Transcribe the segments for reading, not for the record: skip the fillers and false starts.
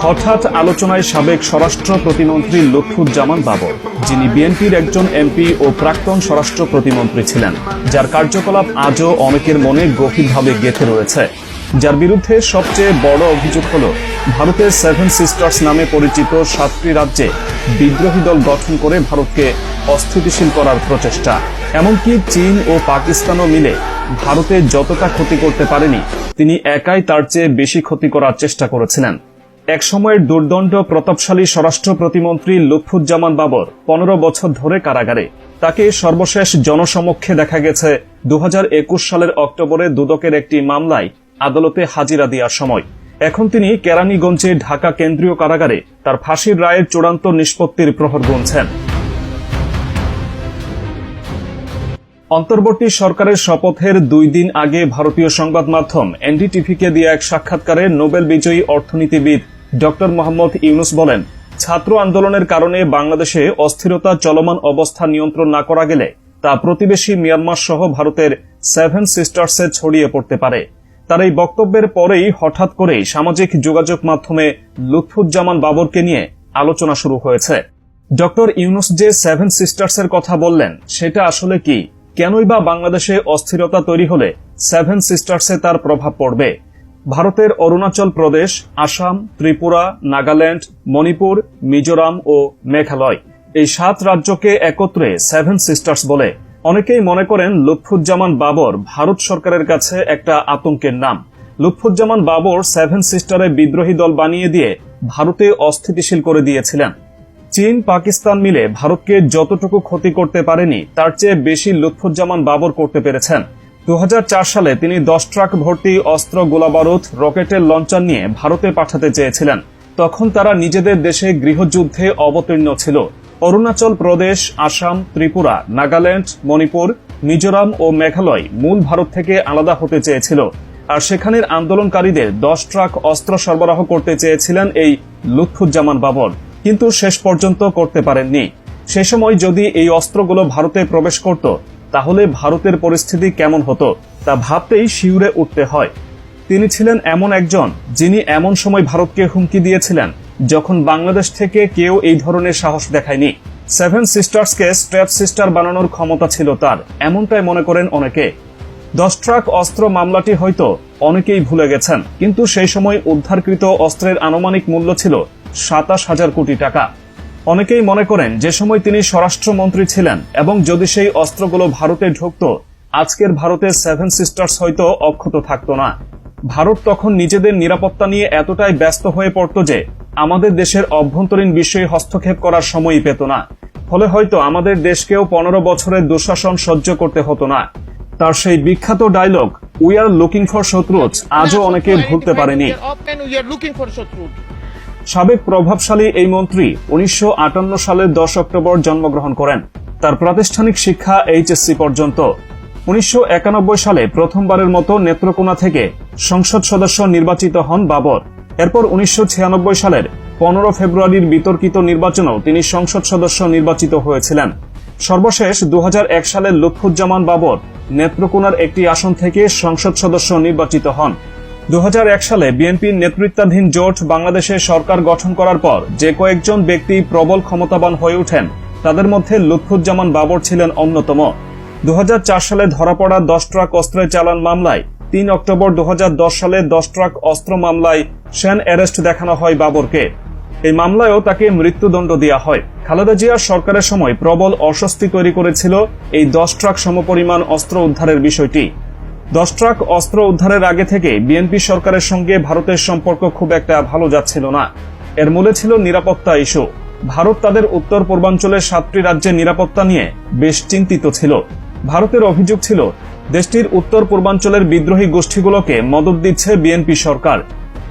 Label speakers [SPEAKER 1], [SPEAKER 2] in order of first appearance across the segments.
[SPEAKER 1] হঠাৎ আলোচনায় সাবেক স্বরাষ্ট্র প্রতিমন্ত্রী লুৎফুজ্জামান বাবর, যিনি বিএনপির একজন এমপি ও প্রাক্তন স্বরাষ্ট্র প্রতিমন্ত্রী ছিলেন, যার কার্যকলাপ আজও অনেকের মনে গভীরভাবে গেঁথে রয়েছে। যার বিরুদ্ধে সবচেয়ে বড় অভিযোগ হল ভারতের 7 সিস্টার্স নামে পরিচিত 7টি রাজ্যে বিদ্রোহী দল গঠন করে ভারতকে অস্থিতিশীল করার প্রচেষ্টা। এমনকি চীন ও পাকিস্তানও মিলে ভারতে যতটা ক্ষতি করতে পারেনি, তিনি একাই তার চেয়ে বেশি ক্ষতি করার চেষ্টা করেছিলেন। এক সময়ের দুর্দণ্ড প্রতাপশালী স্বরাষ্ট্র প্রতিমন্ত্রী লুৎফুজ্জামান বাবর 15 বছর ধরে কারাগারে। তাকে সর্বশেষ জনসমক্ষে দেখা গেছে 2021 সালের অক্টোবরে দুদকের একটি মামলায় আদালতে হাজিরা দেওয়ার সময়। এখন তিনি কেরানীগঞ্জে ঢাকা কেন্দ্রীয় কারাগারে তার ফাঁসির রায়ের চূড়ান্ত নিষ্পত্তির প্রহর গুনছেন। অন্তর্বর্তী সরকারের শপথের 2 দিন আগে ভারতীয় সংবাদ মাধ্যম এনডিটিভিকে দিয়ে এক সাক্ষাৎকারে নোবেল বিজয়ী অর্থনীতিবিদ ডক্টর মোহাম্মদ ইউনুস বলেন, ছাত্র আন্দোলনের কারণে বাংলাদেশে অস্থিরতা চলমান অবস্থা নিয়ন্ত্রণ না করা গেলে তা প্রতিবেশী মিয়ানমার সহ ভারতের 7 সিস্টার্সে ছড়িয়ে পড়তে পারে। তার এই বক্তব্যের পরেই হঠাৎ করেই সামাজিক যোগাযোগ মাধ্যমে লুৎফুজ্জামান বাবরকে নিয়ে আলোচনা শুরু হয়েছে। ডক্টর ইউনুস যে 7 সিস্টার্সের কথা বললেন, সেটা আসলে কি? কেনই বা বাংলাদেশে অস্থিরতা তৈরি হলে 7 সিস্টার্সে তার প্রভাব পড়বে? ভারতের অরুণাচল প্রদেশ, আসাম, ত্রিপুরা, নাগাল্যান্ড, মণিপুর, মিজোরাম ও মেঘালয়, এই 7 রাজ্যকে একত্রে 7 সিস্টার্স বলে। অনেকেই মনে করেন লুৎফুজ্জামান বাবর ভারত সরকারের কাছে একটা আতঙ্কের নাম। লুৎফুজ্জামান বাবর 7 সিস্টারে বিদ্রোহী দল বানিয়ে দিয়ে ভারতে অস্থিতিশীল করে দিয়েছিলেন। চীন, পাকিস্তান মিলে ভারতকে যতটুকু ক্ষতি করতে পারেনি, তার চেয়ে বেশি লুৎফুজ্জামান বাবর করতে পেরেছেন। 2004 সালে তিনি 10 ট্রাক ভর্তি অস্ত্র, গোলাবারুদ, রকেটের লঞ্চার নিয়ে ভারতে পাঠাতে চেয়েছিলেন। তখন তারা নিজেদের দেশে গৃহযুদ্ধে অবতীর্ণ ছিল। অরুণাচল প্রদেশ, আসাম, ত্রিপুরা, নাগাল্যান্ড, মণিপুর, মিজোরাম ও মেঘালয় মূল ভারত থেকে আলাদা হতে চেয়েছিল, আর সেখানের আন্দোলনকারীদের 10 ট্রাক অস্ত্র সরবরাহ করতে চেয়েছিলেন এই লুৎফুজ্জামান বাবর, কিন্তু শেষ পর্যন্ত করতে পারেননি। সে সময় যদি এই অস্ত্রগুলো ভারতে প্রবেশ করত, তাহলে ভারতের পরিস্থিতি কেমন হতো তা ভাবতেই শিউরে উঠতে হয়। তিনি ছিলেন এমন একজন, যিনি এমন সময় ভারতকে হুমকি দিয়েছিলেন যখন বাংলাদেশ থেকে কেউ এই ধরনের সাহস দেখায়নি। 7 সিস্টার্সকে স্ট্র্যাপ সিস্টার বানানোর ক্ষমতা ছিল তার, এমনটাই মনে করেন অনেকে। 10 ট্রাক অস্ত্র মামলাটি হয়তো অনেকেই ভুলে গেছেন, কিন্তু সেই সময় উদ্ধারকৃত অস্ত্রের আনুমানিক মূল্য ছিল 27,000 কোটি টাকা। অনেকেই মনে করেন যে সময় তিনি স্বরাষ্ট্রমন্ত্রী ছিলেন এবং যদি সেই অস্ত্রগুলো ভারতে ঢুকত, আজকের ভারতের 7 সিস্টার্স হয়তো অক্ষত থাকত না। ভারত তখন নিজেদের নিরাপত্তা নিয়ে এতটাই ব্যস্ত হয়ে পড়ত যে আমাদের দেশের অভ্যন্তরীণ বিষয়ে হস্তক্ষেপ করার সময়ই পেত না। ফলে হয়তো আমাদের দেশকেও 15 বছরের দুঃশাসন সহ্য করতে হতো না। তার সেই বিখ্যাত dialogue, we are looking for শত্রুজ, আজও অনেকে ভুলতে পারেনি। সাবেক প্রভাবশালী এই মন্ত্রী 1958 সালের 10 অক্টোবর জন্মগ্রহণ করেন। তার প্রাতিষ্ঠানিক শিক্ষা এইচএসসি পর্যন্ত। 1991 সালে প্রথমবারের মতো নেত্রকোনা থেকে সংসদ সদস্য নির্বাচিত হন বাবর। এরপর 1996 সালের 15 ফেব্রুয়ারির বিতর্কিত নির্বাচনেও তিনি সংসদ সদস্য নির্বাচিত হয়েছিলেন। সর্বশেষ 2001 সালে লুৎফুজ্জামান বাবর নেত্রকোনার একটি আসন থেকে সংসদ সদস্য নির্বাচিত হন। 2001 সালে বিএনপির নেতৃত্বাধীন জোট বাংলাদেশে সরকার গঠন করার পর যে কয়েকজন ব্যক্তি প্রবল ক্ষমতাবান হয়ে ওঠেন, তাদের মধ্যে লুৎফুজ্জামান বাবর ছিলেন অন্যতম। 2004 সালে ধরা পড়া 10 ট্রাক অস্ত্রের চালান মামলায় 3 অক্টোবর 2010 সালে 10 ট্রাক অস্ত্র মামলায় শ্যান অ্যারেস্ট দেখানো হয় বাবরকে। এই মামলায়ও তাকে মৃত্যুদণ্ড দেওয়া হয়। খালেদা জিয়ার সরকারের সময় প্রবল অস্বস্তি তৈরি করেছিল এই 10 ট্রাক সমপরিমাণ অস্ত্র উদ্ধারের বিষয়টি। 10 ট্রাক অস্ত্র উদ্ধারের আগে থেকে বিএনপি সরকারের সঙ্গে ভারতের সম্পর্ক খুব একটা ভালো যাচ্ছিল না। এর মূলে ছিল নিরাপত্তা ইস্যু। ভারত তাদের উত্তর পূর্বাঞ্চলের 7টি রাজ্যের নিরাপত্তা নিয়ে বেশ চিন্তিত ছিল। ভারতের অভিযোগ ছিল দেশটির উত্তর পূর্বাঞ্চলের বিদ্রোহী গোষ্ঠীগুলোকে মদদ দিচ্ছে বিএনপি সরকার।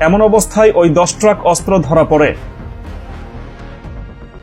[SPEAKER 1] এমন অবস্থায় ওই 10 ট্রাক অস্ত্র ধরা পড়ে।